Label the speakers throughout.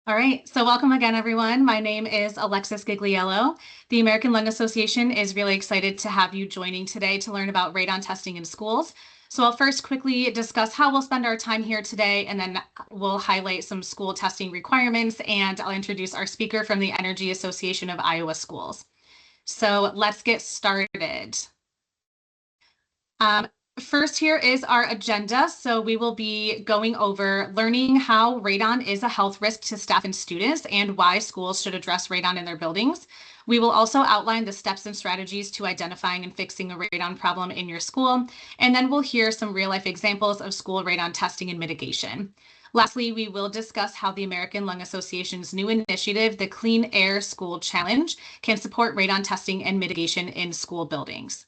Speaker 1: All right, so welcome again, everyone. My name is Alexis Gigliello. The American Lung Association is really excited to have you joining today to learn about radon testing in schools. So I'll first quickly discuss how we'll spend our time here today, and then we'll highlight some school testing requirements, and I'll introduce our speaker from the Energy Association of Iowa Schools. So let's get started. First, here is our agenda. So we will be going over learning how radon is a health risk to staff and students and why schools should address radon in their buildings. We will also outline the steps and strategies to identifying and fixing a radon problem in your school. And then we'll hear some real life examples of school radon testing and mitigation. Lastly, we will discuss how the American Lung Association's new initiative, the Clean Air School Challenge, can support radon testing and mitigation in school buildings.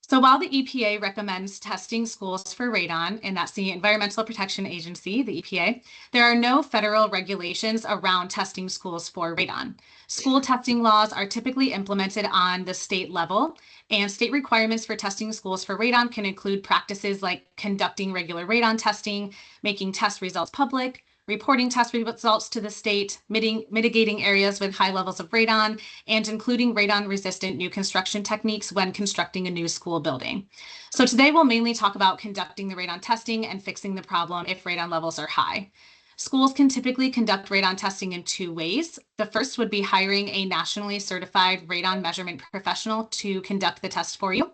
Speaker 1: So while the EPA recommends testing schools for radon, and that's the Environmental Protection Agency, the EPA, there are no federal regulations around testing schools for radon. School testing laws are typically implemented on the state level, and state requirements for testing schools for radon can include practices like conducting regular radon testing, making test results public, reporting test results to the state, mitigating areas with high levels of radon, and including radon-resistant new construction techniques when constructing a new school building. So today we'll mainly talk about conducting the radon testing and fixing the problem if radon levels are high. Schools can typically conduct radon testing in two ways. The first would be hiring a nationally certified radon measurement professional to conduct the test for you.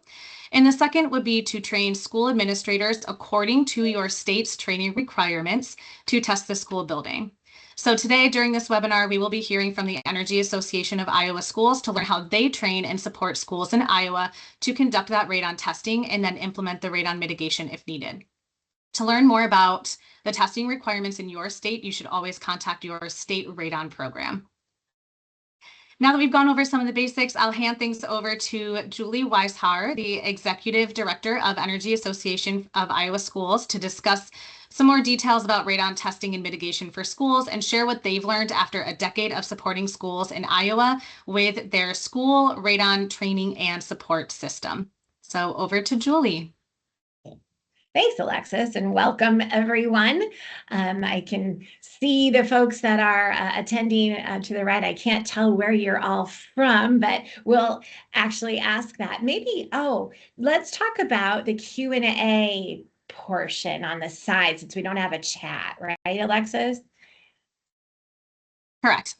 Speaker 1: And the second would be to train school administrators according to your state's training requirements to test the school building. So today, during this webinar, we will be hearing from the Energy Association of Iowa Schools to learn how they train and support schools in Iowa to conduct that radon testing and then implement the radon mitigation if needed. To learn more about the testing requirements in your state, you should always contact your state radon program. Now that we've gone over some of the basics, I'll hand things over to Julie Weishauer, the Executive Director of Energy Association of Iowa Schools, to discuss some more details about radon testing and mitigation for schools and share what they've learned after a decade of supporting schools in Iowa with their school radon training and support system. So over to Julie.
Speaker 2: Thanks, Alexis, and welcome everyone. I can see the folks that are attending to the right. I can't tell where you're all from, but we'll actually ask that. Maybe, let's talk about the Q&A portion on the side since we don't have a chat, right, Alexis?
Speaker 1: Correct.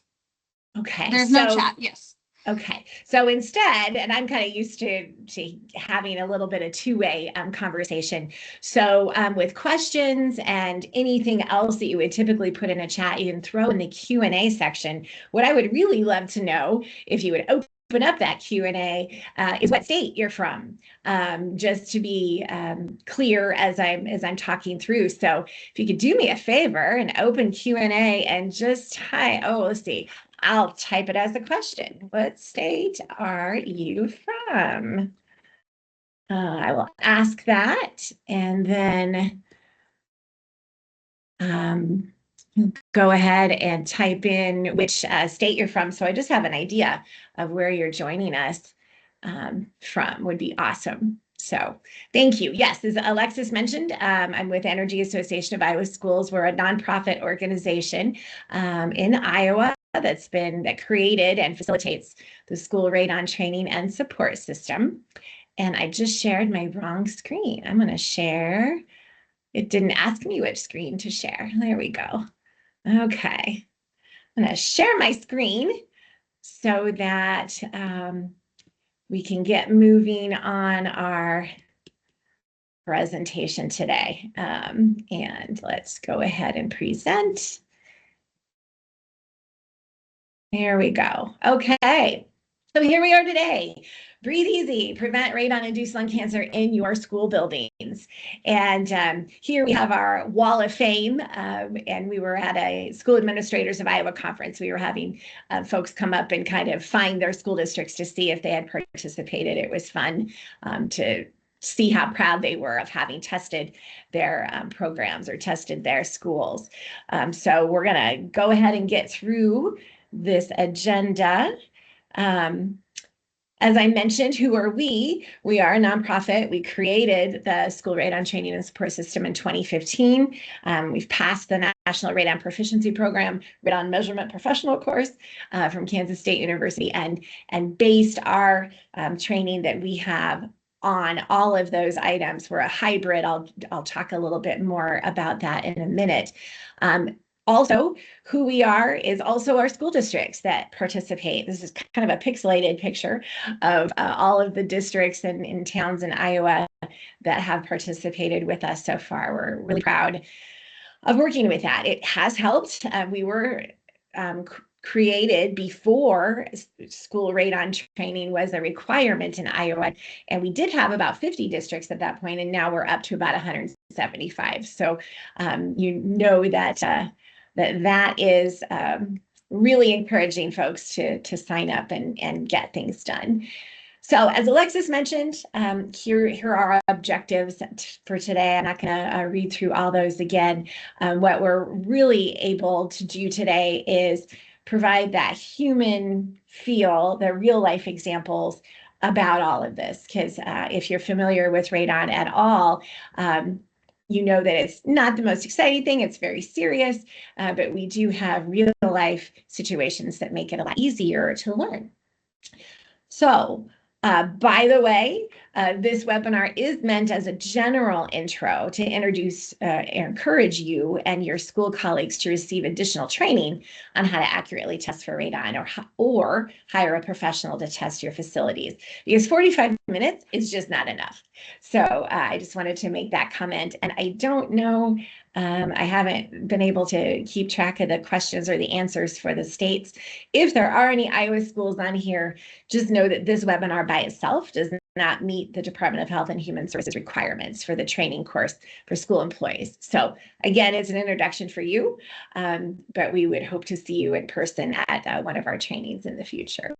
Speaker 2: Okay.
Speaker 1: There's no chat, yes.
Speaker 2: Okay, so instead, and I'm kind of used to having a little bit of two-way conversation. So with questions and anything else that you would typically put in a chat, you can throw in the Q&A section. What I would really love to know, if you would open up that Q&A, is what state you're from, just to be clear as I'm talking through. So if you could do me a favor and open Q&A and just let's see. I'll type it as a question. What state are you from? I will ask that and then go ahead and type in which state you're from. So I just have an idea of where you're joining us from. Would be awesome. So thank you. Yes, as Alexis mentioned, I'm with Energy Association of Iowa Schools. We're a nonprofit organization in Iowa that created and facilitates the school radon training and support system. And I just shared my wrong screen. I'm going to share. It didn't ask me which screen to share. There we go. Okay. I'm going to share my screen so that we can get moving on our presentation today. And let's go ahead and present. There we go. Okay, so here we are today. Breathe easy, prevent radon-induced lung cancer in your school buildings. And here we have our wall of fame. And we were at a School Administrators of Iowa conference. We were having folks come up and kind of find their school districts to see if they had participated. It was fun to see how proud they were of having tested their programs or tested their schools. So we're gonna go ahead and get through this agenda. As I mentioned, who are we? We are a nonprofit. We created the School Radon Training and Support System in 2015. We've passed the National Radon Proficiency Program, Radon Measurement Professional course from Kansas State University, and based our training that we have on all of those items. We're a hybrid. I'll talk a little bit more about that in a minute. Also, who we are is also our school districts that participate. This is kind of a pixelated picture of all of the districts and towns in Iowa that have participated with us so far. We're really proud of working with that. It has helped. We were created before school radon training was a requirement in Iowa, and we did have about 50 districts at that point, and now we're up to about 175. So you know that that is really encouraging folks to sign up and get things done. So as Alexis mentioned, here are our objectives for today. I'm not going to read through all those again. What we're really able to do today is provide that human feel, the real life examples about all of this. Because if you're familiar with radon at all, you know that it's not the most exciting thing. It's very serious, but we do have real life situations that make it a lot easier to learn. So, by the way, this webinar is meant as a general intro to introduce and encourage you and your school colleagues to receive additional training on how to accurately test for radon, or hire a professional to test your facilities, because 45 minutes is just not enough. So I just wanted to make that comment. And I don't know, I haven't been able to keep track of the questions or the answers for the states. If there are any Iowa schools on here, just know that this webinar by itself does not meet the Department of Health and Human Services requirements for the training course for school employees. So again, it's an introduction for you, but we would hope to see you in person at one of our trainings in the future.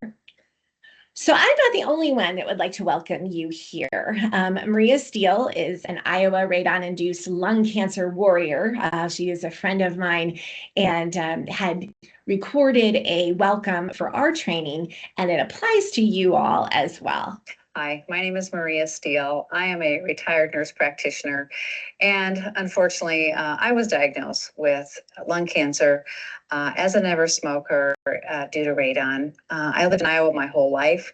Speaker 2: So I'm not the only one that would like to welcome you here. Maria Steele is an Iowa radon-induced lung cancer warrior. She is a friend of mine and had recorded a welcome for our training, and it applies to you all as well.
Speaker 3: Hi, my name is Maria Steele. I am a retired nurse practitioner, and unfortunately, I was diagnosed with lung cancer as a never smoker due to radon. I lived in Iowa my whole life,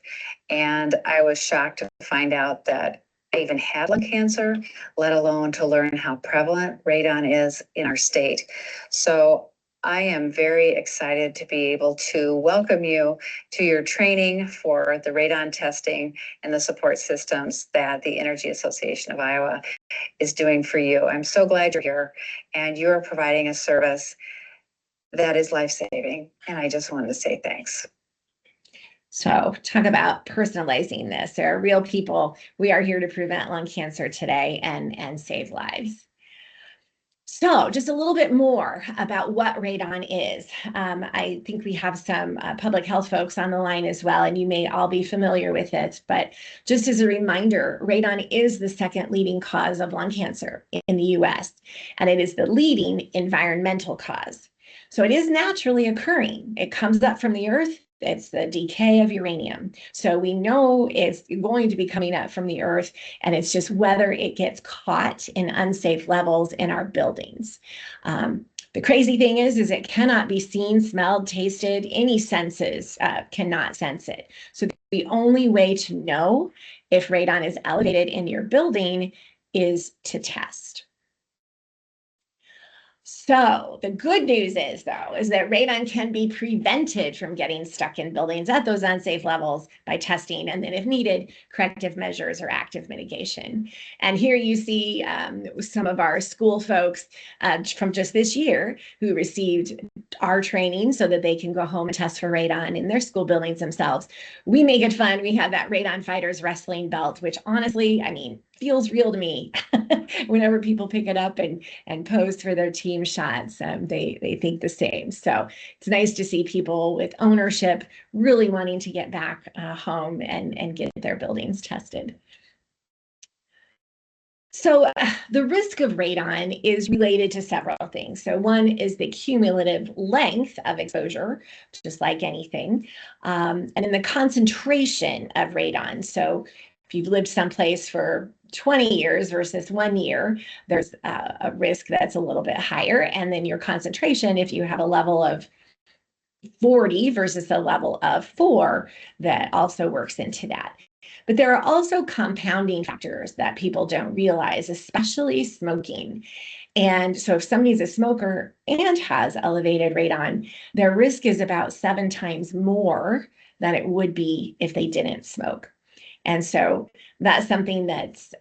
Speaker 3: and I was shocked to find out that I even had lung cancer, let alone to learn how prevalent radon is in our state. So I am very excited to be able to welcome you to your training for the radon testing and the support systems that the Energy Association of Iowa is doing for you. I'm so glad you're here, and you're providing a service that is life-saving, and I just wanted to say thanks.
Speaker 2: So talk about personalizing this. There are real people. We are here to prevent lung cancer today and save lives. So just a little bit more about what radon is. I think we have some public health folks on the line as well, and you may all be familiar with it. But just as a reminder, radon is the second leading cause of lung cancer in the US, and it is the leading environmental cause. So it is naturally occurring. It comes up from the earth. It's the decay of uranium. So we know it's going to be coming up from the earth, and it's just whether it gets caught in unsafe levels in our buildings. The crazy thing is it cannot be seen, smelled, tasted. Any senses cannot sense it. So the only way to know if radon is elevated in your building is to test. So the good news is, though, is that radon can be prevented from getting stuck in buildings at those unsafe levels by testing, and then if needed, corrective measures or active mitigation. And here you see some of our school folks from just this year who received our training so that they can go home and test for radon in their school buildings themselves. We make it fun. We have that Radon Fighters wrestling belt, which honestly, I mean, feels real to me. Whenever people pick it up and pose for their team shots, they think the same. So it's nice to see people with ownership really wanting to get back home and get their buildings tested. So the risk of radon is related to several things. So one is the cumulative length of exposure, just like anything, and then the concentration of radon. So if you've lived someplace for 20 years versus 1 year, there's a risk that's a little bit higher. And then your concentration, if you have a level of 40 versus a level of 4, that also works into that. But there are also compounding factors that people don't realize, especially smoking. And so if somebody's a smoker and has elevated radon, their risk is about 7 times more than it would be if they didn't smoke. And so that's something that's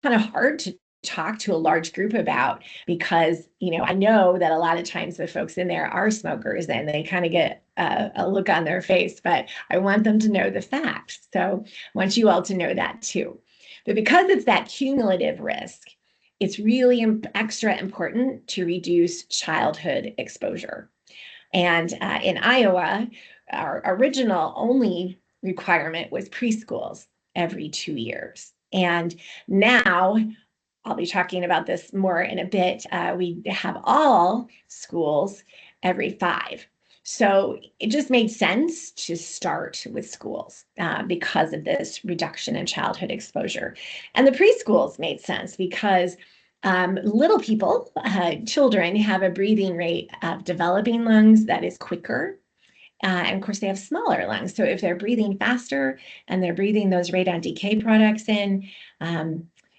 Speaker 2: kind of hard to talk to a large group about, because I know that a lot of times the folks in there are smokers and they kind of get a look on their face, but I want them to know the facts. So I want you all to know that too. But because it's that cumulative risk, it's really extra important to reduce childhood exposure. And in Iowa, our original only requirement was preschools every 2 years. And now, I'll be talking about this more in a bit, we have all schools every 5. So it just made sense to start with schools because of this reduction in childhood exposure. And the preschools made sense because little people, children, have a breathing rate of developing lungs that is quicker. And of course, they have smaller lungs. So if they're breathing faster and they're breathing those radon decay products in,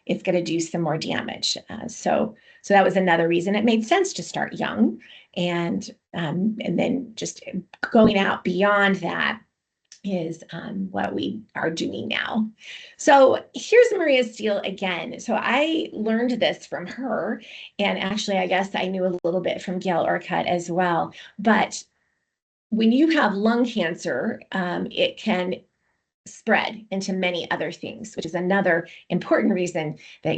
Speaker 2: it's going to do some more damage. So that was another reason it made sense to start young, and then just going out beyond that is what we are doing now. So here's Maria Steele again. So I learned this from her, and actually, I guess I knew a little bit from Gail Orcutt as well. But when you have lung cancer, it can spread into many other things, which is another important reason that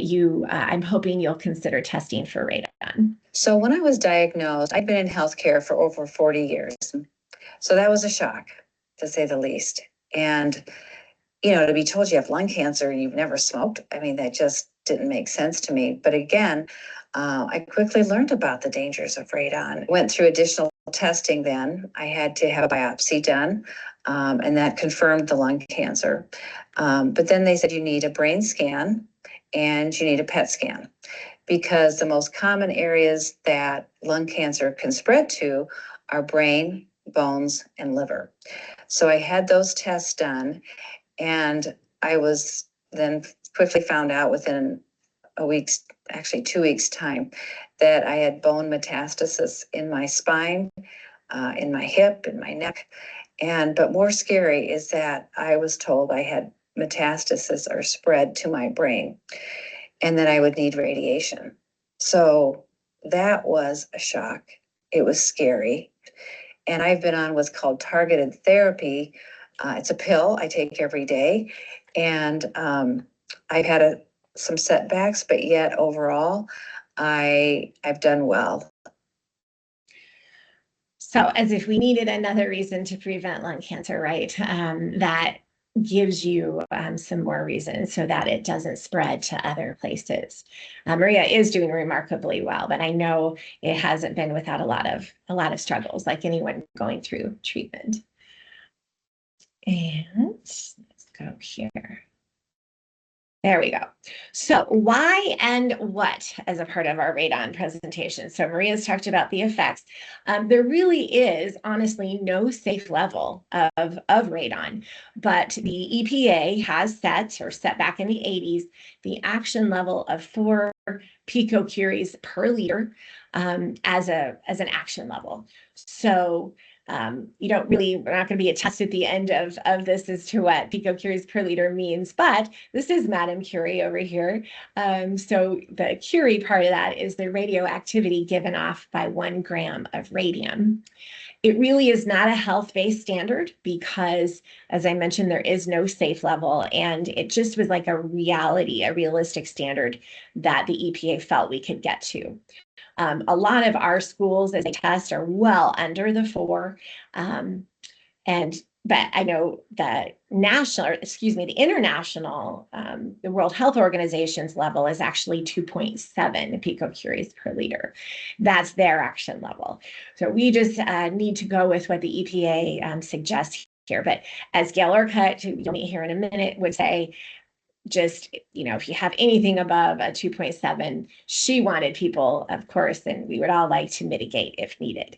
Speaker 2: I'm hoping you'll consider testing for radon.
Speaker 3: So when I was diagnosed, I've been in healthcare for over 40 years. So that was a shock, to say the least. And, to be told you have lung cancer and you've never smoked, I mean, that just didn't make sense to me. But again, I quickly learned about the dangers of radon. Went through additional testing then. I had to have a biopsy done, and that confirmed the lung cancer. But then they said you need a brain scan and you need a PET scan, because the most common areas that lung cancer can spread to are brain, bones, and liver. So I had those tests done, and I was then quickly found out within a week's, actually 2 weeks' time, that I had bone metastasis in my spine, in my hip, in my neck. But more scary is that I was told I had metastasis or spread to my brain, and that I would need radiation. So that was a shock. It was scary. And I've been on what's called targeted therapy. It's a pill I take every day. And I've had some setbacks, but yet overall, I've done well.
Speaker 2: So as if we needed another reason to prevent lung cancer, right? That gives you some more reasons so that it doesn't spread to other places. Maria is doing remarkably well, but I know it hasn't been without a lot of struggles, like anyone going through treatment. And let's go here. There we go. So why and what as a part of our radon presentation? So Maria's talked about the effects. There really is honestly no safe level of radon, but the EPA has set back in the 80s, the action level of 4 picocuries per liter as an action level. So we're not going to be a test at the end of this as to what picocuries per liter means, but this is Madame Curie over here. So the Curie part of that is the radioactivity given off by 1 gram of radium. It really is not a health-based standard because, as I mentioned, there is no safe level, and it just was like a realistic standard that the EPA felt we could get to. A lot of our schools as they test are well under the 4. And but I know the the international, the World Health Organization's level is actually 2.7 picocuries per liter. That's their action level. So we just need to go with what the EPA suggests here. But as Gail Urquhart, who you'll meet here in a minute, would say, just, if you have anything above a 2.7, she wanted people, of course, and we would all like to mitigate if needed.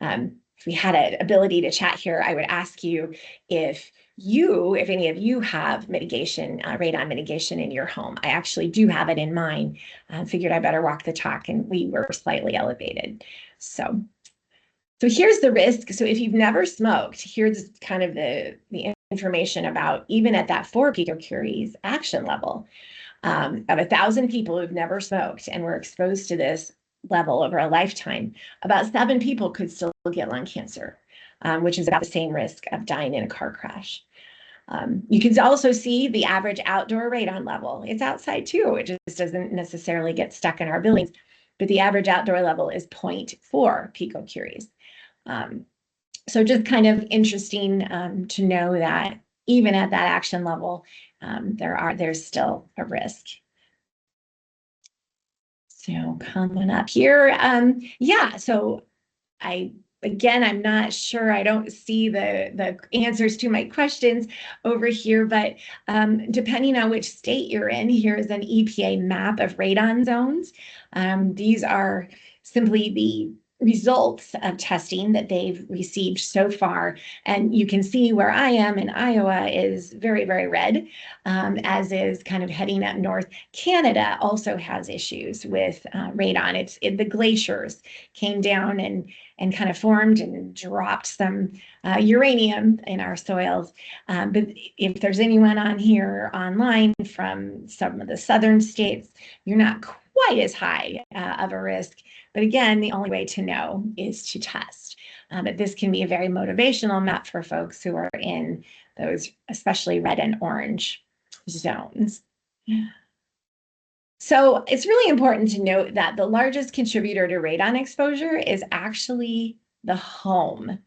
Speaker 2: If we had an ability to chat here, I would ask you if any of you have mitigation, radon mitigation in your home. I actually do have it in mine. Figured I better walk the talk, and we were slightly elevated. So here's the risk. So if you've never smoked, here's kind of the information about even at that 4 picocuries action level. Of 1,000 people who've never smoked and were exposed to this level over a lifetime, about 7 people could still get lung cancer, which is about the same risk of dying in a car crash. You can also see the average outdoor radon level. It's outside too. It just doesn't necessarily get stuck in our buildings, but the average outdoor level is 0.4 picocuries. So just kind of interesting to know that even at that action level, there's still a risk. So coming up here, so I'm not sure, I don't see the answers to my questions over here, but depending on which state you're in, here's an EPA map of radon zones. These are simply the results of testing that they've received so far. And you can see where I am in Iowa is very, very red, as is kind of heading up north. Canada also has issues with radon. The glaciers came down and kind of formed and dropped some uranium in our soils. But if there's anyone on here online from some of the southern states, you're not quite as high of a risk. But again, the only way to know is to test. But this can be a very motivational map for folks who are in those, especially red and orange zones. So it's really important to note that the largest contributor to radon exposure is actually the home.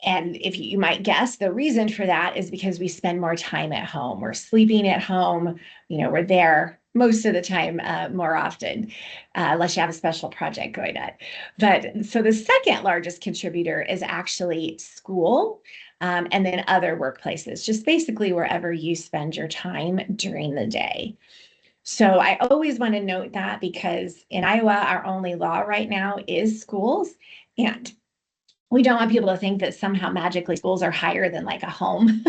Speaker 2: And if you might guess, the reason for that is because we spend more time at home. We're sleeping at home, we're there most of the time, more often, unless you have a special project going on. But so the second largest contributor is actually school, and then other workplaces, just basically wherever you spend your time during the day. So I always want to note that, because in Iowa, our only law right now is schools, and we don't want people to think that somehow magically schools are higher than like a home.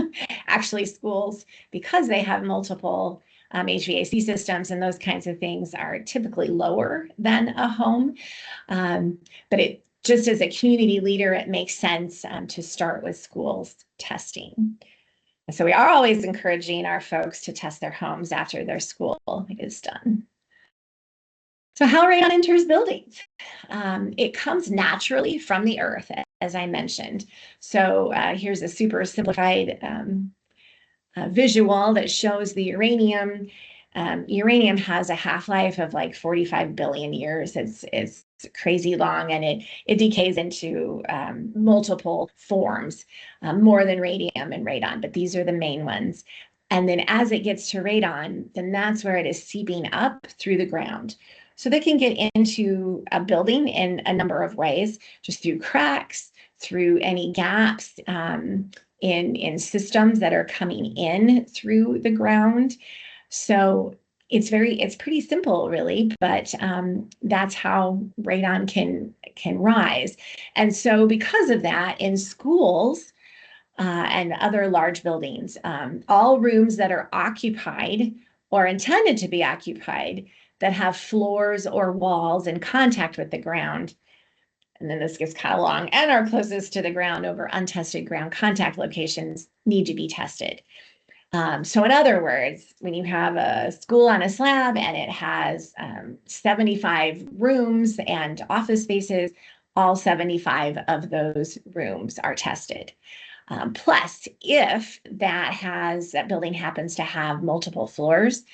Speaker 2: Actually, schools, because they have multiple HVAC systems and those kinds of things, are typically lower than a home. But it just as a community leader, it makes sense to start with schools testing. So we are always encouraging our folks to test their homes after their school is done. So how radon enters buildings? It comes naturally from the earth, as I mentioned. So here's a super simplified visual that shows the uranium. Uranium has a half-life of like 45 billion years. It's crazy long, and it decays into multiple forms, more than radium and radon, but these are the main ones. And then as it gets to radon, then that's where it is seeping up through the ground. So they can get into a building in a number of ways, just through cracks, through any gaps in systems that are coming in through the ground. So it's pretty simple, really, but that's how radon can rise. And so because of that, in schools and other large buildings, all rooms that are occupied or intended to be occupied that have floors or walls in contact with the ground, and then this gets kind of long, and are closest to the ground over untested ground contact locations, need to be tested. So in other words, when you have a school on a slab and it has 75 rooms and office spaces, all 75 of those rooms are tested. Plus, if that building happens to have multiple floors,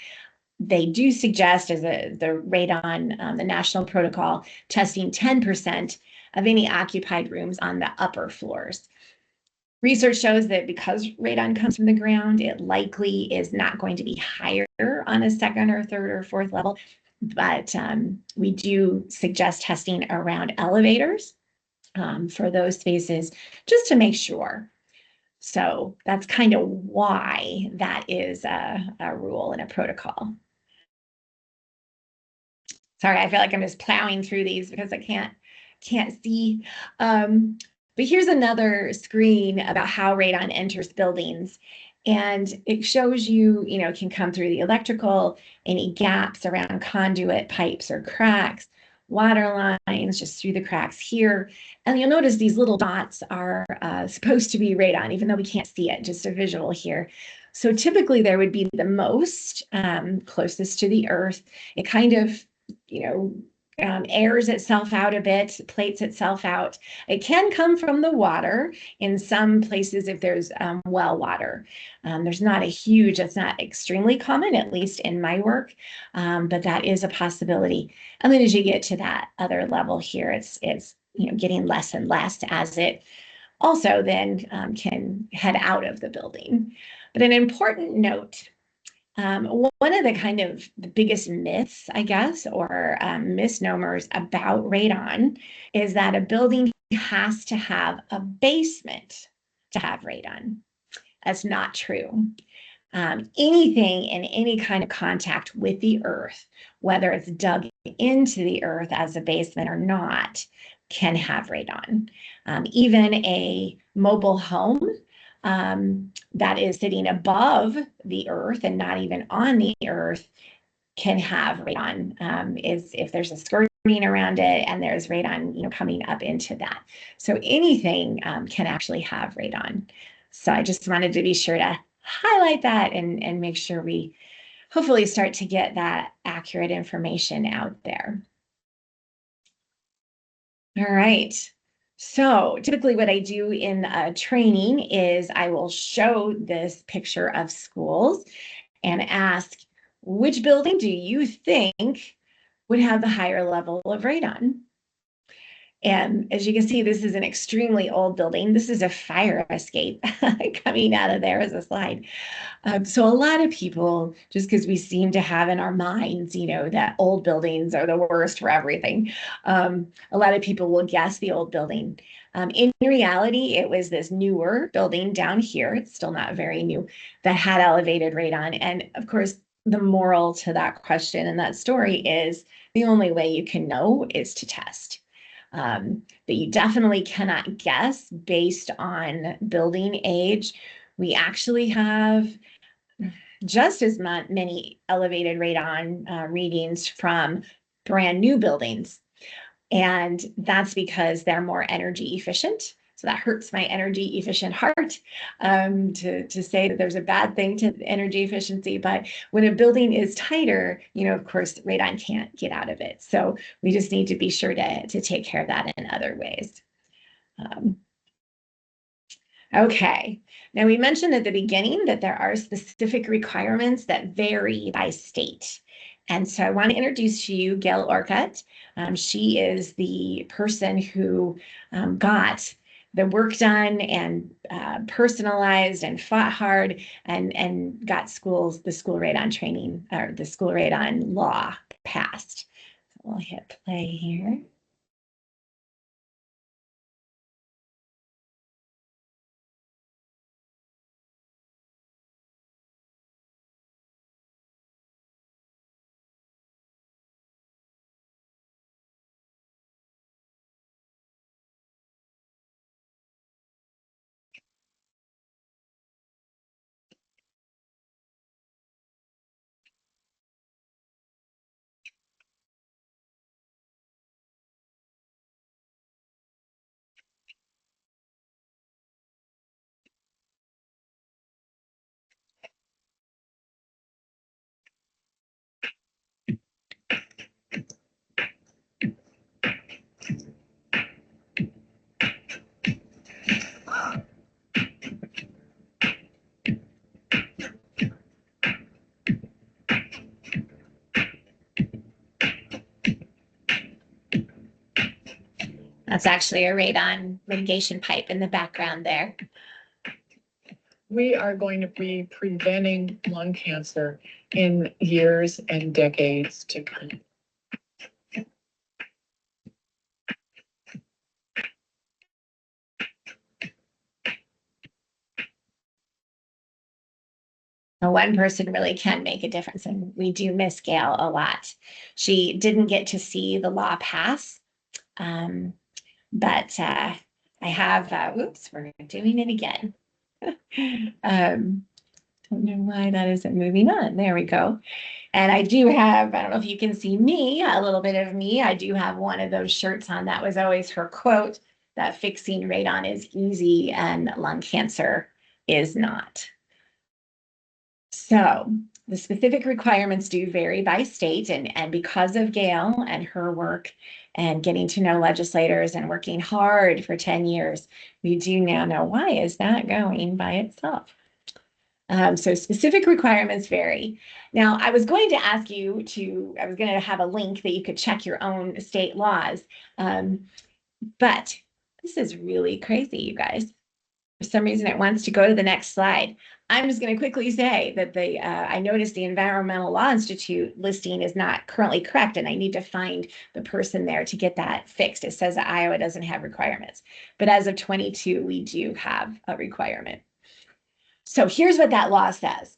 Speaker 2: they do suggest, as the radon, the national protocol, testing 10% of any occupied rooms on the upper floors. Research shows that because radon comes from the ground, it likely is not going to be higher on a second or third or fourth level, but we do suggest testing around elevators for those spaces just to make sure. So that's kind of why that is a rule and a protocol. Sorry, I feel like I'm just plowing through these because I can't see. But here's another screen about how radon enters buildings. And it shows you, it can come through the electrical, any gaps around conduit pipes or cracks, water lines just through the cracks here. And you'll notice these little dots are supposed to be radon, even though we can't see it, just a visual here. So typically there would be the most closest to the earth. It kind of airs itself out a bit, plates itself out. It can come from the water in some places if there's well water. There's not a huge, it's not extremely common, at least in my work, but that is a possibility. And then as you get to that other level here, it's getting less and less as it also then can head out of the building. But an important note, one of the kind of the biggest myths, I guess, or misnomers about radon is that a building has to have a basement to have radon. That's not true. Anything in any kind of contact with the earth, whether it's dug into the earth as a basement or not, can have radon. Even a mobile home that is sitting above the earth and not even on the earth can have radon if there's a skirting around it and there's radon coming up into that. So anything can actually have radon. So I just wanted to be sure to highlight that and make sure we hopefully start to get that accurate information out there. All right. So typically what I do in training is I will show this picture of schools and ask, which building do you think would have the higher level of radon? And as you can see, this is an extremely old building. This is a fire escape coming out of there as a slide. So a lot of people, just because we seem to have in our minds, that old buildings are the worst for everything, a lot of people will guess the old building. In reality, it was this newer building down here, it's still not very new, that had elevated radon. And of course, the moral to that question and that story is the only way you can know is to test. But you definitely cannot guess based on building age. We actually have just as many elevated radon readings from brand new buildings. And that's because they're more energy efficient. So that hurts my energy efficient heart to say that there's a bad thing to energy efficiency. But when a building is tighter, of course, radon can't get out of it. So we just need to be sure to take care of that in other ways. Okay, now we mentioned at the beginning that there are specific requirements that vary by state. And so I want to introduce to you Gail Orcutt. She is the person who got the work done and personalized and fought hard and got the school radon training or the school radon law passed. So we'll hit play here. That's actually a radon mitigation pipe in the background there.
Speaker 4: we are going to be preventing lung cancer in years and decades to come.
Speaker 2: One person really can make a difference, and we do miss Gail a lot. She didn't get to see the law pass, but I have, oops, we're doing it again. Don't know why that isn't moving on. There we go. And I do have, I don't know if you can see me, a little bit of me. I do have one of those shirts on. That was always her quote, that fixing radon is easy and lung cancer is not. So the specific requirements do vary by state, and because of Gail and her work and getting to know legislators and working hard for 10 years, we do now know why is that going by itself. So specific requirements vary. Now, I was going to ask you to, I was going to have a link that you could check your own state laws, but this is really crazy, you guys. For some reason, it wants to go to the next slide. I'm just going to quickly say that I noticed the Environmental Law Institute listing is not currently correct, and I need to find the person there to get that fixed. It says that Iowa doesn't have requirements, but as of 22, we do have a requirement. So here's what that law says.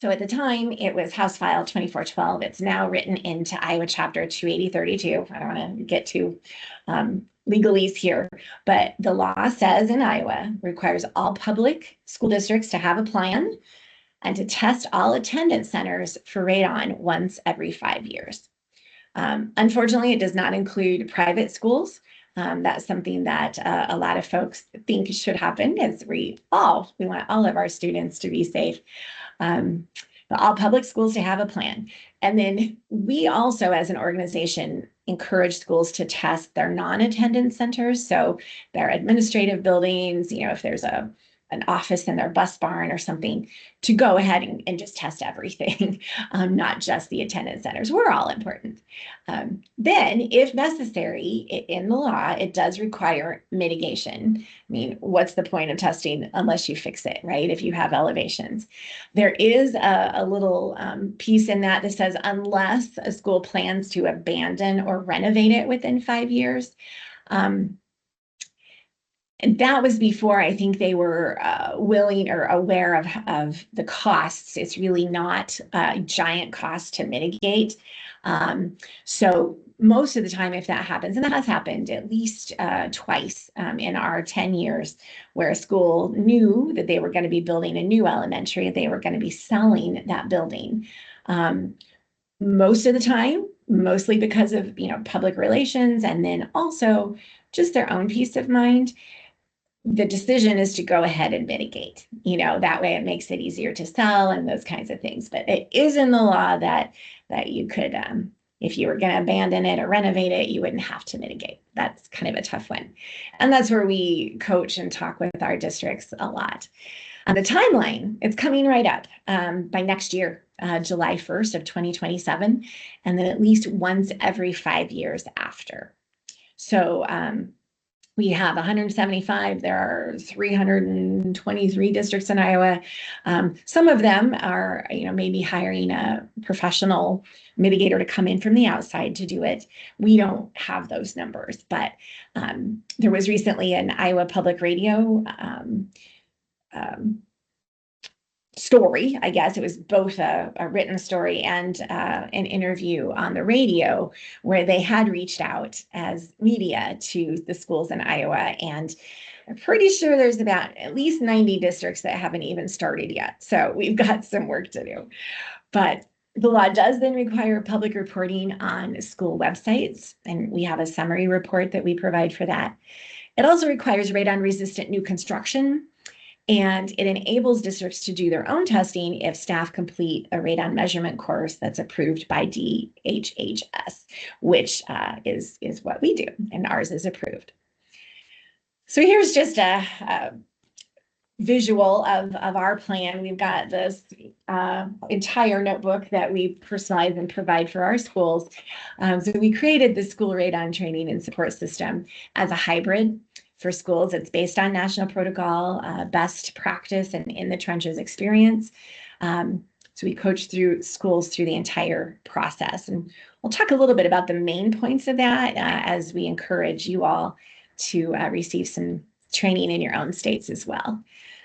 Speaker 2: So at the time, it was House File 2412. It's now written into Iowa Chapter 28032. I don't want to get too legalese here, but the law says in Iowa requires all public school districts to have a plan and to test all attendance centers for radon once every 5 years. Unfortunately, it does not include private schools. That's something that a lot of folks think should happen, as we want all of our students to be safe. But all public schools to have a plan. And then we also, as an organization, encourage schools to test their non-attendance centers. So their administrative buildings, you know, if there's an office in their bus barn or something, to go ahead and just test everything, not just the attendance centers. We're all important. Then, if necessary, in the law, it does require mitigation. I mean, what's the point of testing unless you fix it, right? If you have elevations. There is a little piece in that says, unless a school plans to abandon or renovate it within 5 years. And that was before I think they were willing or aware of the costs. It's really not a giant cost to mitigate. So most of the time, if that happens, and that has happened at least twice in our 10 years, where a school knew that they were going to be building a new elementary, they were going to be selling that building. Most of the time, mostly because of public relations, and then also just their own peace of mind, the decision is to go ahead and mitigate. That way it makes it easier to sell and those kinds of things. But it is in the law that you could, if you were going to abandon it or renovate it, you wouldn't have to mitigate. That's kind of a tough one. And that's where we coach and talk with our districts a lot. On the timeline, it's coming right up by next year, July 1st of 2027, and then at least once every 5 years after. So we have 175. There are 323 districts in Iowa. Some of them are, maybe hiring a professional mitigator to come in from the outside to do it. We don't have those numbers, but there was recently an Iowa Public Radio story, I guess. It was both a written story and an interview on the radio, where they had reached out as media to the schools in Iowa. And I'm pretty sure there's about at least 90 districts that haven't even started yet. So we've got some work to do. But the law does then require public reporting on school websites, and we have a summary report that we provide for that. It also requires radon-resistant new construction, and it enables districts to do their own testing if staff complete a radon measurement course that's approved by DHHS, which is what we do, and ours is approved. So here's just a visual of our plan. We've got this entire notebook that we personalize and provide for our schools. So we created the school radon training and support system as a hybrid for schools. It's based on national protocol, best practice, and in the trenches experience. So we coach through schools through the entire process. And we'll talk a little bit about the main points of that as we encourage you all to receive some training in your own states as well.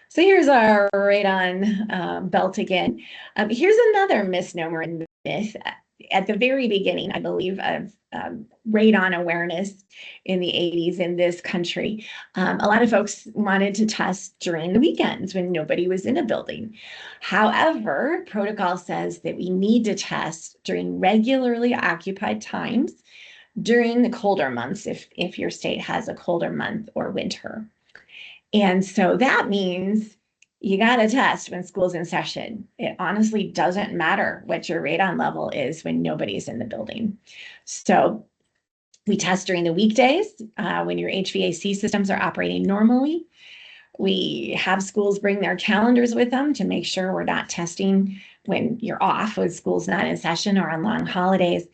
Speaker 2: So here's our radon belt again. Here's another misnomer and myth. At the very beginning, I believe, of radon awareness in the 80s in this country, a lot of folks wanted to test during the weekends when nobody was in a building. However, protocol says that we need to test during regularly occupied times during the colder months if your state has a colder month or winter. And so that means you got to test when school's in session. It honestly doesn't matter what your radon level is when nobody's in the building. So we test during the weekdays when your HVAC systems are operating normally. We have schools bring their calendars with them to make sure we're not testing when you're off, when school's not in session or on long holidays.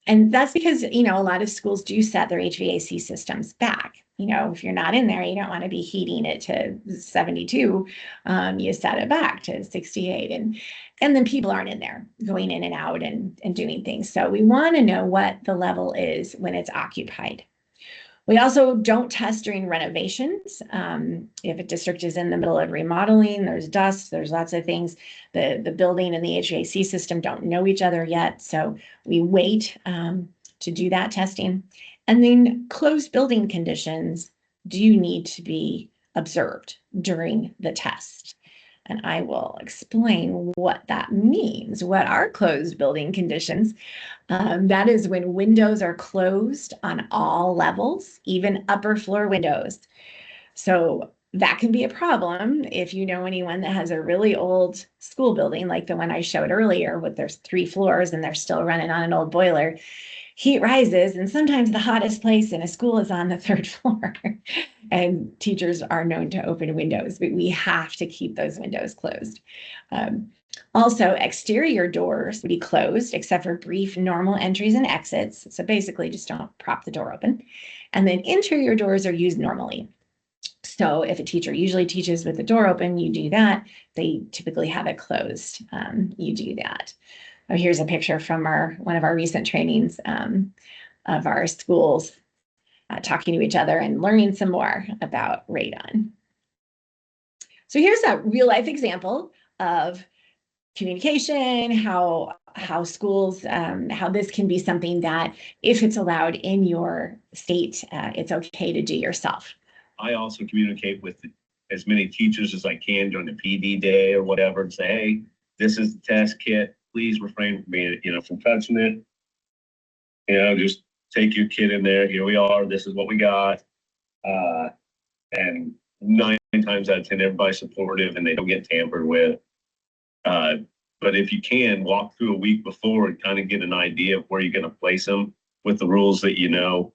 Speaker 2: And that's because, a lot of schools do set their HVAC systems back. If you're not in there, you don't want to be heating it to 72. You set it back to 68. And then people aren't in there going in and out and doing things. So we want to know what the level is when it's occupied. We also don't test during renovations. If a district is in the middle of remodeling, there's dust, there's lots of things. The building and the HVAC system don't know each other yet. So we wait to do that testing. And then closed building conditions do need to be observed during the test. And I will explain what that means. What are closed building conditions? That is when windows are closed on all levels, even upper floor windows. So that can be a problem if you know anyone that has a really old school building, like the one I showed earlier, with there's 3 floors and they're still running on an old boiler. Heat rises, and sometimes the hottest place in a school is on the 3rd floor. And teachers are known to open windows, but we have to keep those windows closed. Also, exterior doors would be closed except for brief normal entries and exits. So basically just don't prop the door open. And then interior doors are used normally. So if a teacher usually teaches with the door open, you do that. They typically have it closed. You do that. Oh, here's a picture from one of our recent trainings of our schools talking to each other and learning some more about radon. So here's a real life example of communication, how schools, how this can be something that if it's allowed in your state, it's okay to do yourself.
Speaker 5: I also communicate with as many teachers as I can during the PD day or whatever and say, hey, this is the test kit. Please refrain from being, from touching it. Just take your kid in there. Here we are. This is what we got. And 9 times out of 10, everybody's supportive and they don't get tampered with. But if you can, walk through a week before and kind of get an idea of where you're going to place them with the rules that no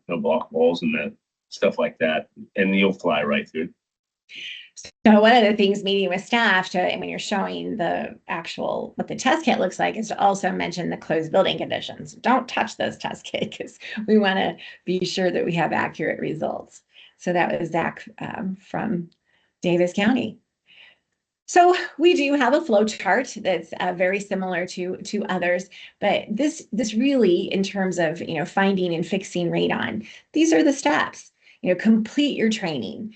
Speaker 5: block walls and that stuff like that, and you'll fly right through.
Speaker 2: So one of the things meeting with staff when you're showing the actual what the test kit looks like is to also mention the closed building conditions. Don't touch those test kits because we want to be sure that we have accurate results. So that was Zach from Davis County. So we do have a flow chart that's very similar to others, but this really, in terms of finding and fixing radon, these are the steps. Complete your training.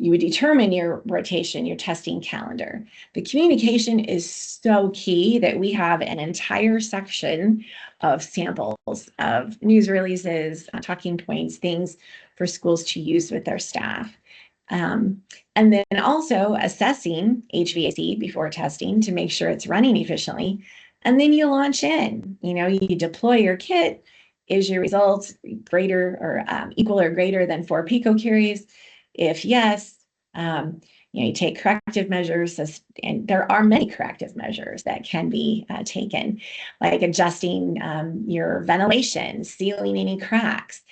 Speaker 2: You would determine your rotation, your testing calendar. The communication is so key that we have an entire section of samples of news releases, talking points, things for schools to use with their staff. And then also assessing HVAC before testing to make sure it's running efficiently. And then you launch in, you deploy your kit. Is your results greater or equal or greater than 4 picocuries? If yes, you take corrective measures, and there are many corrective measures that can be taken, like adjusting your ventilation, sealing any cracks,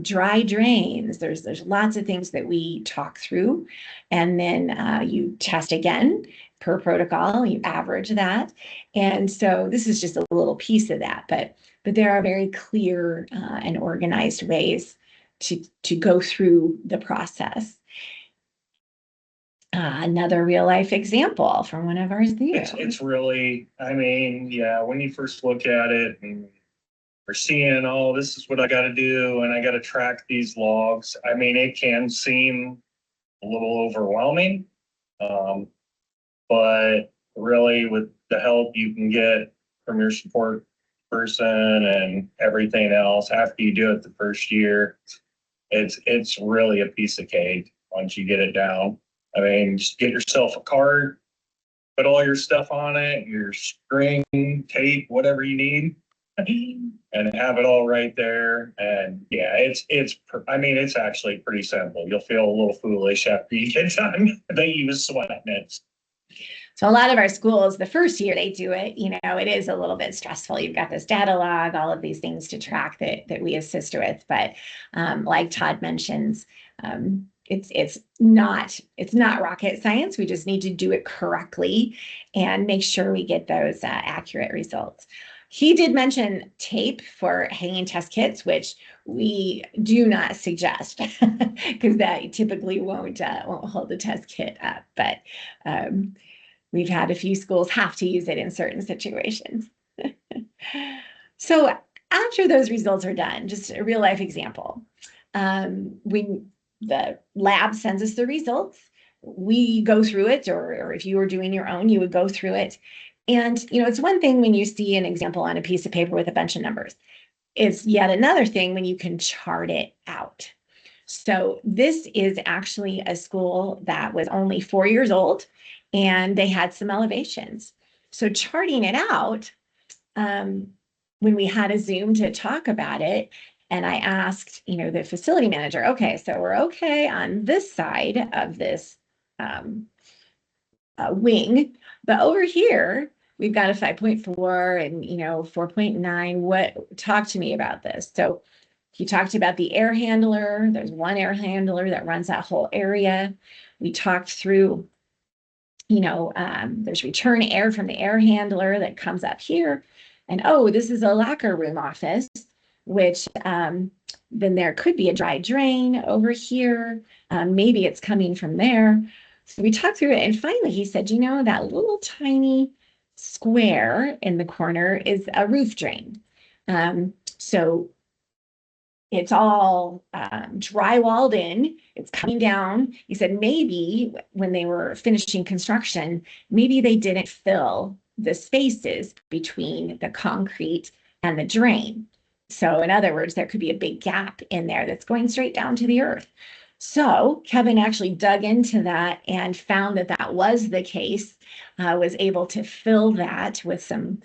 Speaker 2: dry drains. There's lots of things that we talk through, and then you test again per protocol. You average that, and so this is just a little piece of that, but there are very clear and organized ways to go through the process. Another real life example from one of our students.
Speaker 6: It's really, I mean, yeah, when you first look at it and we're seeing, oh, this is what I got to do, and I got to track these logs. I mean, it can seem a little overwhelming, but really, with the help you can get from your support person and everything else, after you do it the first year, it's really a piece of cake once you get it down. I mean, just get yourself a card, put all your stuff on it, your string, tape, whatever you need, and have it all right there. And yeah, I mean, it's actually pretty simple. You'll feel a little foolish after you get done that you was sweating it.
Speaker 2: So a lot of our schools, the first year they do it, you know, it is a little bit stressful. You've got this data log, all of these things to track that we assist with. But like Todd mentions, it's not rocket science. We just need to do it correctly and make sure we get those accurate results. He did mention tape for hanging test kits, which we do not suggest because that typically won't hold the test kit up. But we've had a few schools have to use it in certain situations. So after those results are done, just a real life example. The lab sends us the results. We go through it, or if you were doing your own, you would go through it. And, you know, it's one thing when you see an example on a piece of paper with a bunch of numbers. It's yet another thing when you can chart it out. So this is actually a school that was only 4 years old, and they had some elevations. So charting it out, when we had a Zoom to talk about it, and I asked, you know, the facility manager, okay, so we're okay on this side of this wing, but over here, we've got a 5.4 and, you know, 4.9. Talk to me about this. So he talked about the air handler. There's one air handler that runs that whole area. We talked through, you know, there's return air from the air handler that comes up here. And, oh, this is a locker room office, which then there could be a dry drain over here. Maybe it's coming from there. So we talked through it. And finally, he said, you know, that little tiny square in the corner is a roof drain. So it's all drywalled in, it's coming down. He said maybe when they were finishing construction, maybe they didn't fill the spaces between the concrete and the drain. So in other words, there could be a big gap in there that's going straight down to the earth. So Kevin actually dug into that and found that that was the case, was able to fill that with some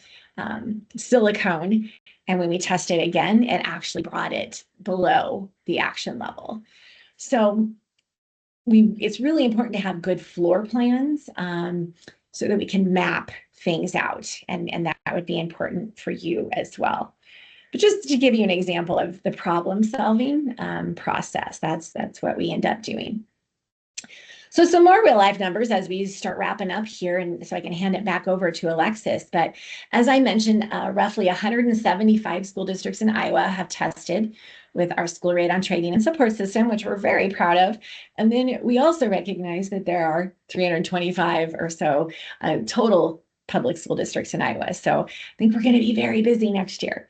Speaker 2: silicone. And when we tested again, it actually brought it below the action level. So it's really important to have good floor plans so that we can map things out. And that would be important for you as well. But just to give you an example of the problem solving process, that's what we end up doing. So some more real life numbers as we start wrapping up here, and so I can hand it back over to Alexis. But as I mentioned, roughly 175 school districts in Iowa have tested with our school radon training and support system, which we're very proud of. And then we also recognize that there are 325 or so total public school districts in Iowa. So I think we're going to be very busy next year.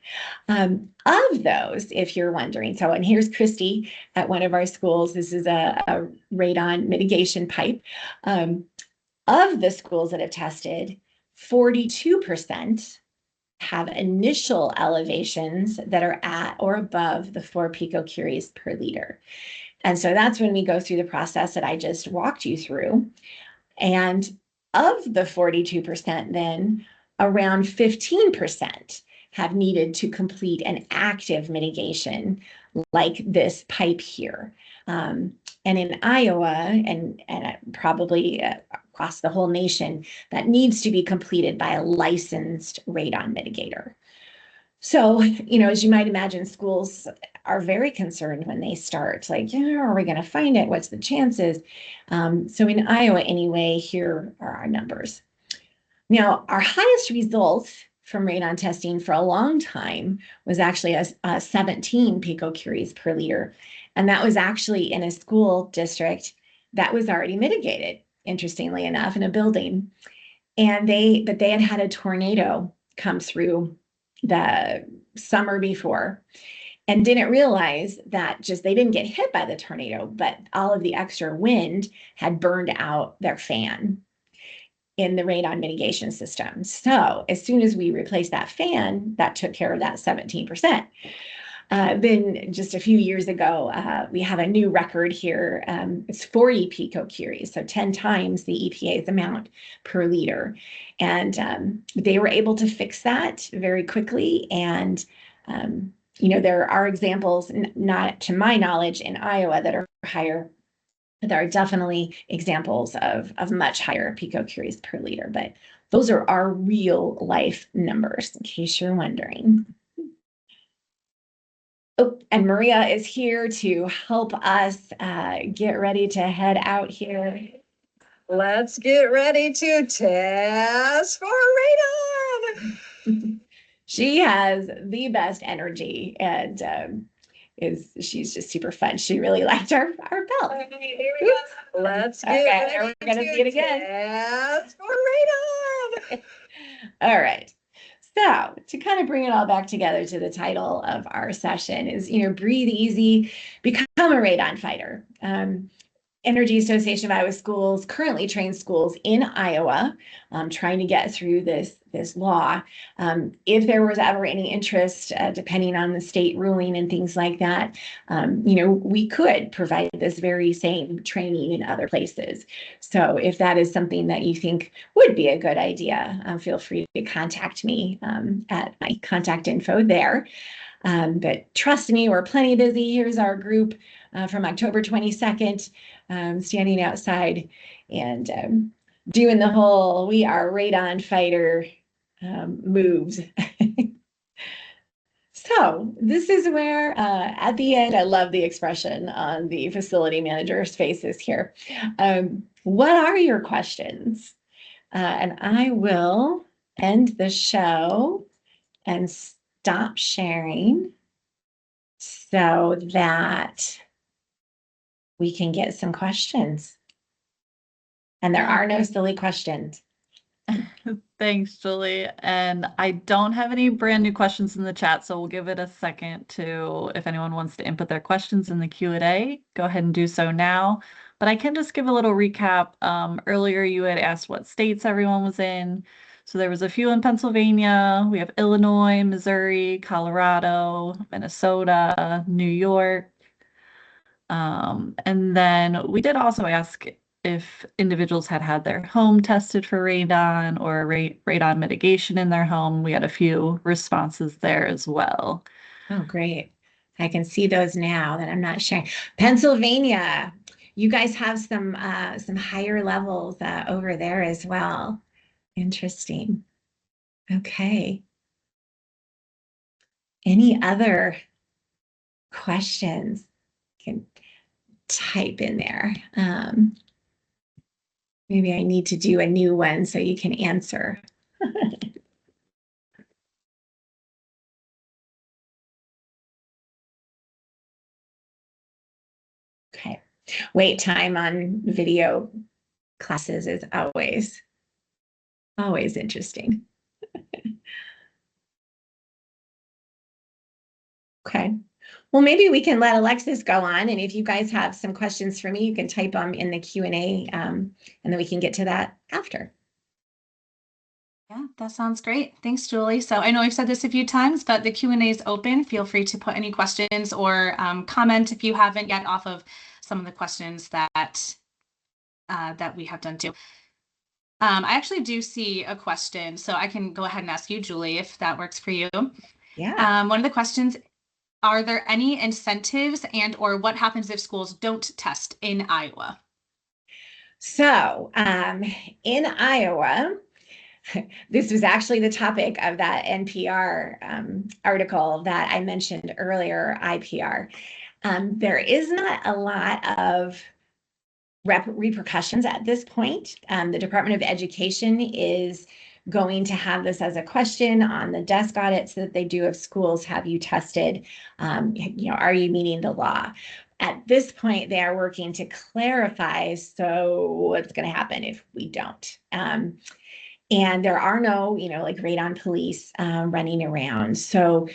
Speaker 2: Of those, if you're wondering, so, and here's Christy at one of our schools. This is a radon mitigation pipe. Of the schools that have tested, 42% have initial elevations that are at or above the 4 picocuries per liter. And so that's when we go through the process that I just walked you through. And of the 42%, then around 15% have needed to complete an active mitigation like this pipe here. And in Iowa and probably across the whole nation, that needs to be completed by a licensed radon mitigator. So, you know, as you might imagine, schools are very concerned when they start, like, yeah, are we going to find it? What's the chances? So in Iowa, anyway, here are our numbers. Now, our highest results from radon testing for a long time was actually a 17 picocuries per liter. And that was actually in a school district that was already mitigated, interestingly enough, in a building. And they had a tornado come through the summer before and didn't realize that they didn't get hit by the tornado, but all of the extra wind had burned out their fan in the radon mitigation system. So as soon as we replaced that fan, that took care of that 17%. Then just a few years ago, we have a new record here. It's 40 picocuries, so 10 times the EPA's amount per liter. And they were able to fix that very quickly. And, there are examples, not to my knowledge, in Iowa that are higher. There are definitely examples of much higher picocuries per liter, but those are our real life numbers, in case you're wondering. Oh, and Maria is here to help us get ready to head out here.
Speaker 3: Let's get ready to test for radon.
Speaker 2: She has the best energy and she's just super fun. She really liked our belt.
Speaker 3: Here we go. Let's get ready.
Speaker 2: We're gonna see it again.
Speaker 3: Test for radon.
Speaker 2: All right. So to kind of bring it all back together to the title of our session is, breathe easy, become a radon fighter. Energy Association of Iowa Schools currently trains schools in Iowa, trying to get through this law. If there was ever any interest, depending on the state ruling and things like that, we could provide this very same training in other places. So if that is something that you think would be a good idea, feel free to contact me at my contact info there. But trust me, we're plenty busy. Here's our group from October 22nd, standing outside and doing the whole "we are radon fighter" moves. So this is where, at the end, I love the expression on the facility manager's faces here. What are your questions? And I will end the show and stop sharing so that we can get some questions. And there are no silly questions.
Speaker 7: Thanks, Julie. And I don't have any brand new questions in the chat, so we'll give it a second to, if anyone wants to input their questions in the Q&A, go ahead and do so now. But I can just give a little recap. Earlier, you had asked what states everyone was in. So there was a few in Pennsylvania. We have Illinois, Missouri, Colorado, Minnesota, New York. And then we did also ask if individuals had their home tested for radon or radon mitigation in their home. We had a few responses there as well.
Speaker 2: Oh, great. I can see those now that I'm not sharing. Pennsylvania, you guys have some higher levels over there as well. Interesting. Okay. Any other questions? You can type in there. Maybe I need to do a new one so you can answer. Okay. Wait time on video classes is always interesting. Okay. Well, maybe we can let Alexis go on, and if you guys have some questions for me, you can type them in the Q&A, and then we can get to that after.
Speaker 1: Yeah, that sounds great. Thanks, Julie. So I know I've said this a few times, but the Q&A is open. Feel free to put any questions or comment if you haven't yet off of some of the questions that we have done too. I actually do see a question, so I can go ahead and ask you, Julie, if that works for you.
Speaker 2: Yeah.
Speaker 1: One of the questions, are there any incentives and or what happens if schools don't test in Iowa?
Speaker 2: So in Iowa, this was actually the topic of that NPR article that I mentioned earlier, IPR. There is not a lot of repercussions at this point. The Department of Education is going to have this as a question on the desk audits that they do of schools. Have you tested? Are you meeting the law? At this point, they are working to clarify, so what's going to happen if we don't? And there are no, like radon police running around. So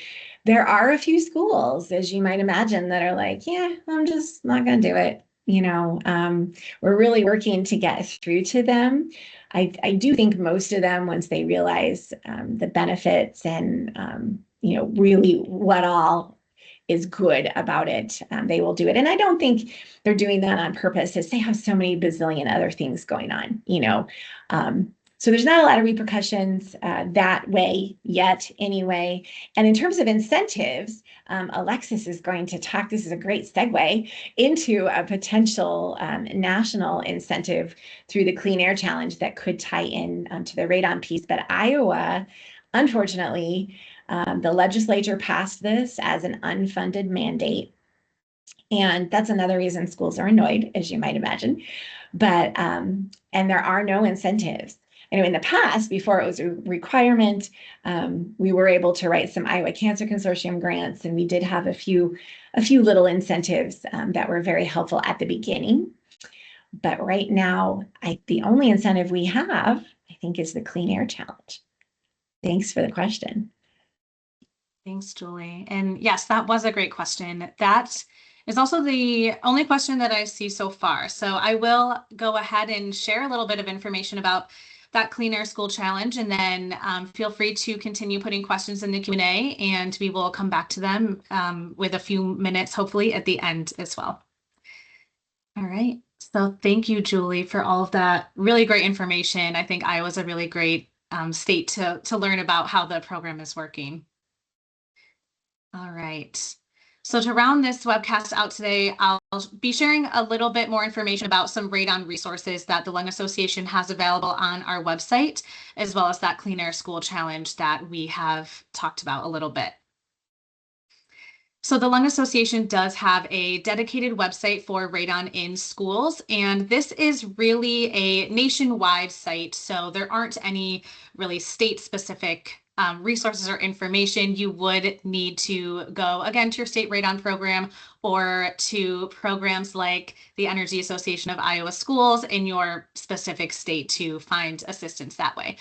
Speaker 2: there are a few schools, as you might imagine, that are like, yeah, I'm just not going to do it. We're really working to get through to them. I do think most of them, once they realize the benefits and, really what all is good about it, they will do it. And I don't think they're doing that on purpose, as they have so many bazillion other things going on, So there's not a lot of repercussions that way yet anyway. And in terms of incentives, Alexis is going to talk, this is a great segue, into a potential national incentive through the Clean Air Challenge that could tie in to the radon piece. But Iowa, unfortunately, the legislature passed this as an unfunded mandate. And that's another reason schools are annoyed, as you might imagine. But, and there are no incentives. In the past, before it was a requirement, we were able to write some Iowa Cancer Consortium grants, and we did have a few little incentives that were very helpful at the beginning. But right now, the only incentive we have, I think, is the Clean Air Challenge. Thanks for the question.
Speaker 1: Thanks, Julie. And yes, that was a great question. That is also the only question that I see so far. So I will go ahead and share a little bit of information about that Clean Air School Challenge, and then feel free to continue putting questions in the Q&A, and we will come back to them with a few minutes, hopefully, at the end as well. All right. So thank you, Julie, for all of that really great information. I think Iowa's a really great state to learn about how the program is working. All right. So to round this webcast out today, I'll be sharing a little bit more information about some radon resources that the Lung Association has available on our website, as well as that Clean Air School Challenge that we have talked about a little bit. So the Lung Association does have a dedicated website for radon in schools, and this is really a nationwide site. So there aren't any really state-specific resources or information. You would need to go again to your state radon program or to programs like the Energy Association of Iowa Schools in your specific state to find assistance that way.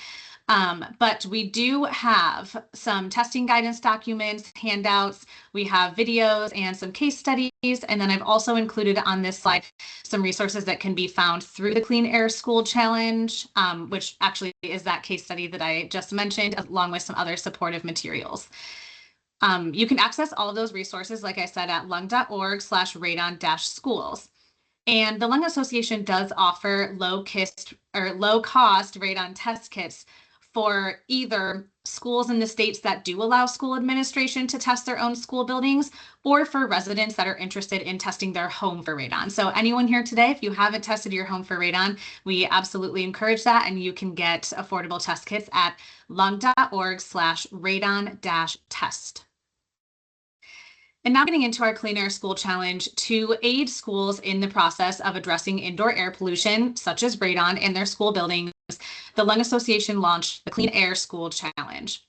Speaker 1: But we do have some testing guidance documents, handouts, we have videos and some case studies. And then I've also included on this slide some resources that can be found through the Clean Air School Challenge, which actually is that case study that I just mentioned, along with some other supportive materials. You can access all of those resources, like I said, at lung.org/radon-schools. And the Lung Association does offer low-cost radon test kits for either schools in the states that do allow school administration to test their own school buildings, or for residents that are interested in testing their home for radon. So anyone here today, if you haven't tested your home for radon, we absolutely encourage that, and you can get affordable test kits at lung.org/radon-test. And now getting into our Clean Air School Challenge, to aid schools in the process of addressing indoor air pollution, such as radon, in their school buildings, the Lung Association launched the Clean Air School Challenge.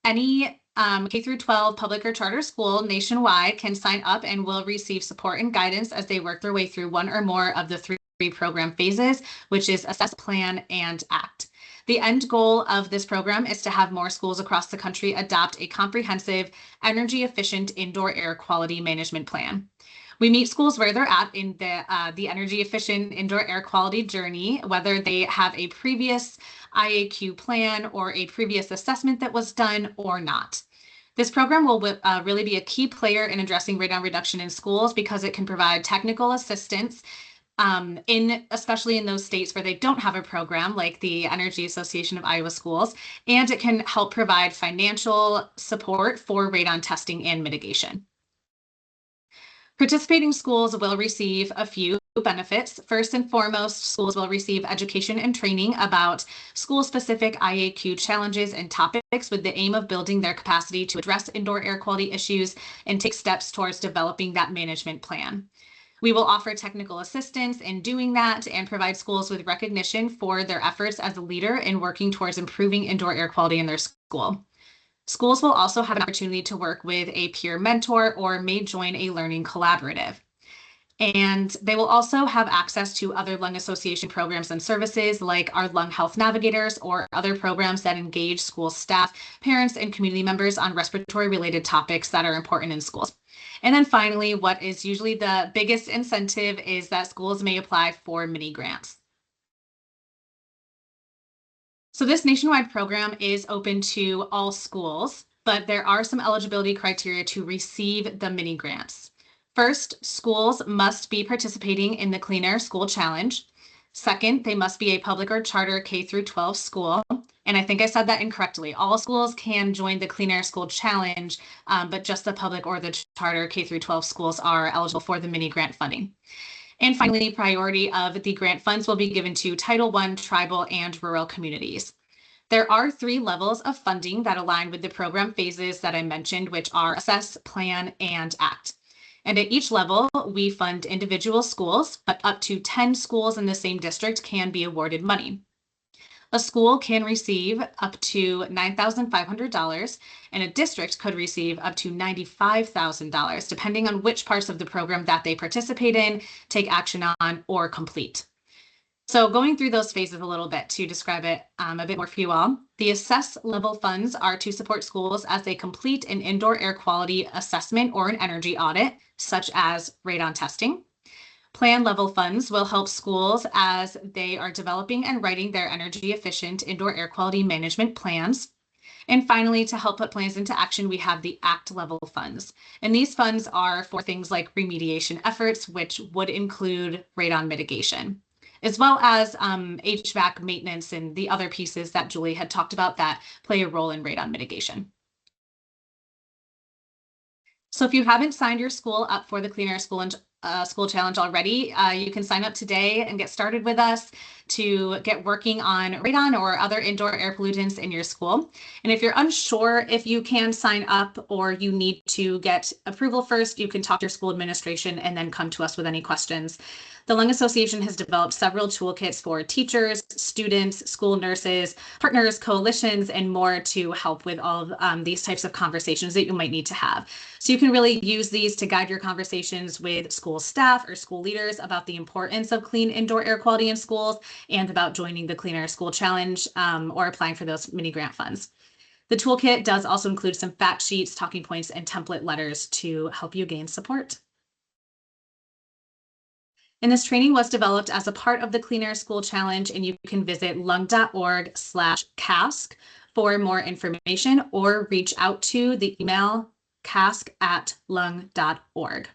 Speaker 1: Any K-12 public or charter school nationwide can sign up and will receive support and guidance as they work their way through one or more of the three program phases, which is assess, plan, and act. The end goal of this program is to have more schools across the country adopt a comprehensive, energy-efficient indoor air quality management plan. We meet schools where they're at in the energy-efficient indoor air quality journey, whether they have a previous IAQ plan or a previous assessment that was done or not. This program will really be a key player in addressing radon reduction in schools because it can provide technical assistance especially in those states where they don't have a program like the Energy Association of Iowa Schools, and it can help provide financial support for radon testing and mitigation. Participating schools will receive a few benefits. First and foremost, schools will receive education and training about school-specific IAQ challenges and topics with the aim of building their capacity to address indoor air quality issues and take steps towards developing that management plan. We will offer technical assistance in doing that and provide schools with recognition for their efforts as a leader in working towards improving indoor air quality in their school. Schools will also have an opportunity to work with a peer mentor or may join a learning collaborative. And they will also have access to other lung association programs and services like our lung health navigators or other programs that engage school staff, parents, and community members on respiratory related topics that are important in schools. And then finally, what is usually the biggest incentive is that schools may apply for mini grants. So this nationwide program is open to all schools, but there are some eligibility criteria to receive the mini grants. First, schools must be participating in the Clean Air School Challenge. Second, they must be a public or charter K through 12 school. And I think I said that incorrectly. All schools can join the Clean Air School Challenge, but just the public or the charter K through 12 schools are eligible for the mini grant funding. And finally, priority of the grant funds will be given to Title I tribal and rural communities. There are 3 levels of funding that align with the program phases that I mentioned, which are assess, plan, and act. And at each level, we fund individual schools, but up to 10 schools in the same district can be awarded money. A school can receive up to $9,500, and a district could receive up to $95,000, depending on which parts of the program that they participate in, take action on, or complete. So going through those phases a little bit to describe it a bit more for you all. The assess level funds are to support schools as they complete an indoor air quality assessment or an energy audit, such as radon testing. Plan level funds will help schools as they are developing and writing their energy efficient indoor air quality management plans. And finally, to help put plans into action, we have the ACT level funds. And these funds are for things like remediation efforts, which would include radon mitigation, as well as HVAC maintenance and the other pieces that Julie had talked about that play a role in radon mitigation. So if you haven't signed your school up for the Clean Air School Challenge already, you can sign up today and get started with us to get working on radon or other indoor air pollutants in your school. And if you're unsure if you can sign up or you need to get approval first, you can talk to your school administration and then come to us with any questions. The Lung Association has developed several toolkits for teachers, students, school nurses, partners, coalitions, and more to help with all of these types of conversations that you might need to have. So you can really use these to guide your conversations with school staff or school leaders about the importance of clean indoor air quality in schools and about joining the Clean Air School Challenge or applying for those mini grant funds. The toolkit does also include some fact sheets, talking points, and template letters to help you gain support. And this training was developed as a part of the Clean Air School Challenge, and you can visit lung.org/cask for more information or reach out to the email cask@lung.org.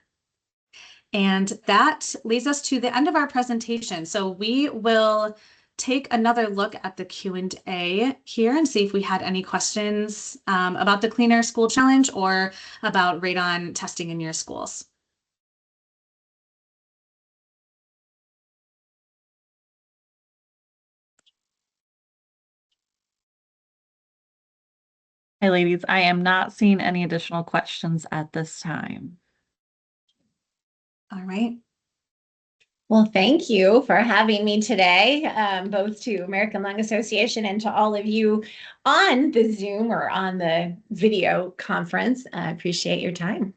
Speaker 1: And that leads us to the end of our presentation. So we will take another look at the Q&A here and see if we had any questions about the Clean Air School Challenge or about radon testing in your schools.
Speaker 7: Hey, ladies, I am not seeing any additional questions at this time.
Speaker 1: All right.
Speaker 2: Well, thank you for having me today, both to American Lung Association and to all of you on the Zoom or on the video conference. I appreciate your time.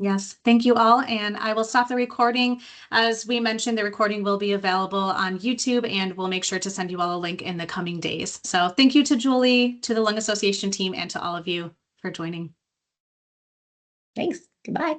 Speaker 1: Yes, thank you all. And I will stop the recording. As we mentioned, the recording will be available on YouTube, and we'll make sure to send you all a link in the coming days. So thank you to Julie, to the Lung Association team, and to all of you for joining.
Speaker 2: Thanks. Goodbye.